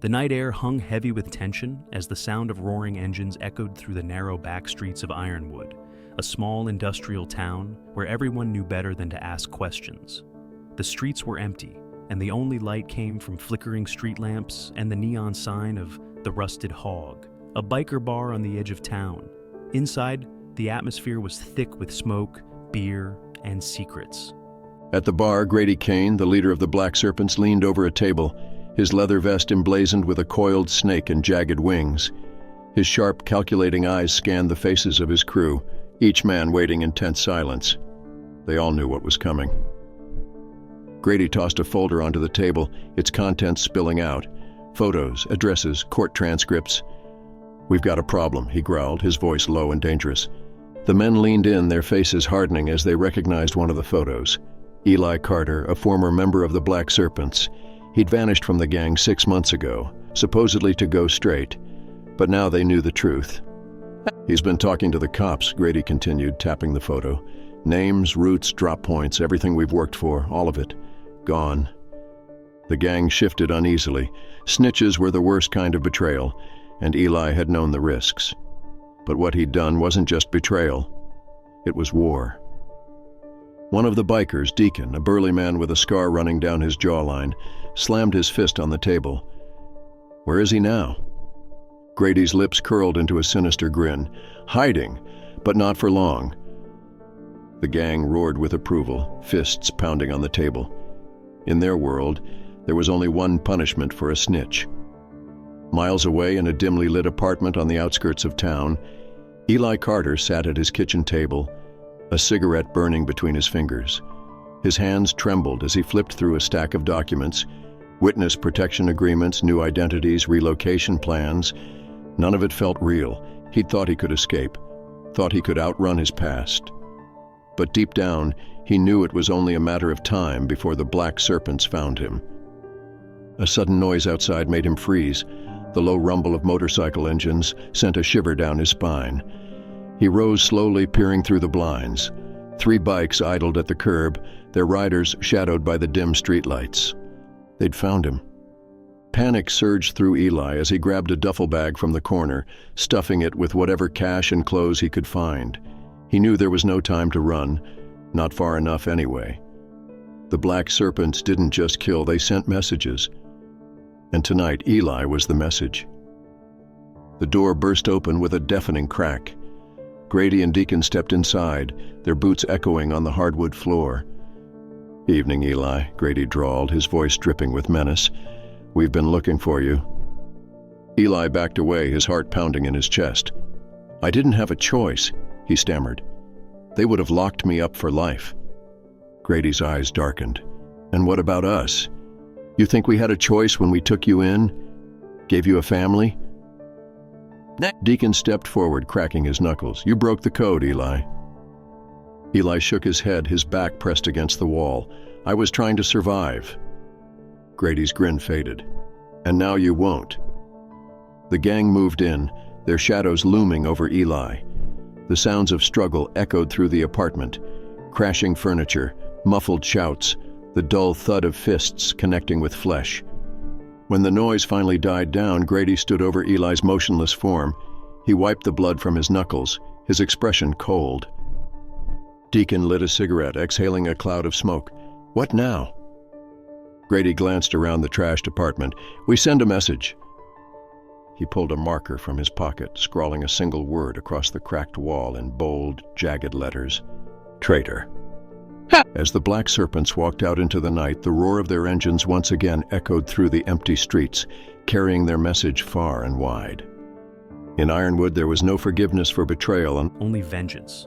The night air hung heavy with tension as the sound of roaring engines echoed through the narrow back streets of Ironwood, a small industrial town where everyone knew better than to ask questions. The streets were empty, and the only light came from flickering street lamps and the neon sign of the Rusted Hog, a biker bar on the edge of town. Inside, the atmosphere was thick with smoke, beer, and secrets. At the bar, Grady Kane, the leader of the Black Serpents, leaned over a table, his leather vest emblazoned with a coiled snake and jagged wings. His sharp, calculating eyes scanned the faces of his crew, each man waiting in tense silence. They all knew what was coming. Grady tossed a folder onto the table, its contents spilling out. Photos, addresses, court transcripts. "We've got a problem," he growled, his voice low and dangerous. The men leaned in, their faces hardening as they recognized one of the photos. Eli Carter, a former member of the Black Serpents. He'd vanished from the gang 6 months ago, supposedly to go straight, but now they knew the truth. "He's been talking to the cops," Grady continued, tapping the photo. "Names, routes, drop points, everything we've worked for, all of it. Gone." The gang shifted uneasily. Snitches were the worst kind of betrayal, and Eli had known the risks. But what he'd done wasn't just betrayal. It was war. One of the bikers, Deacon, a burly man with a scar running down his jawline, slammed his fist on the table. "Where is he now?" Grady's lips curled into a sinister grin. "Hiding, but not for long." The gang roared with approval, fists pounding on the table. In their world, there was only one punishment for a snitch. Miles away in a dimly lit apartment on the outskirts of town, Eli Carter sat at his kitchen table, a cigarette burning between his fingers. His hands trembled as he flipped through a stack of documents, witness protection agreements, new identities, relocation plans. None of it felt real. He'd thought he could escape, thought he could outrun his past. But deep down, he knew it was only a matter of time before the Black Serpents found him. A sudden noise outside made him freeze. The low rumble of motorcycle engines sent a shiver down his spine. He rose slowly, peering through the blinds. 3 bikes idled at the curb, their riders shadowed by the dim streetlights. They'd found him. Panic surged through Eli as he grabbed a duffel bag from the corner, stuffing it with whatever cash and clothes he could find. He knew there was no time to run, not far enough anyway. The Black Serpents didn't just kill, they sent messages. And tonight, Eli was the message. The door burst open with a deafening crack. Grady and Deacon stepped inside, their boots echoing on the hardwood floor. "Evening, Eli," Grady drawled, his voice dripping with menace. "We've been looking for you." Eli backed away, his heart pounding in his chest. "I didn't have a choice," he stammered. "They would have locked me up for life." Grady's eyes darkened. "And what about us? You think we had a choice when we took you in? Gave you a family?" Deacon stepped forward, cracking his knuckles. "You broke the code, Eli." Eli shook his head, his back pressed against the wall. "I was trying to survive." Grady's grin faded. "And now you won't." The gang moved in, their shadows looming over Eli. The sounds of struggle echoed through the apartment. Crashing furniture, muffled shouts, the dull thud of fists connecting with flesh. When the noise finally died down, Grady stood over Eli's motionless form. He wiped the blood from his knuckles, his expression cold. Deacon lit a cigarette, exhaling a cloud of smoke. "What now?" Grady glanced around the trashed apartment. "We send a message." He pulled a marker from his pocket, scrawling a single word across the cracked wall in bold, jagged letters. "Traitor." As the Black Serpents walked out into the night, the roar of their engines once again echoed through the empty streets, carrying their message far and wide. In Ironwood, there was no forgiveness for betrayal and only vengeance.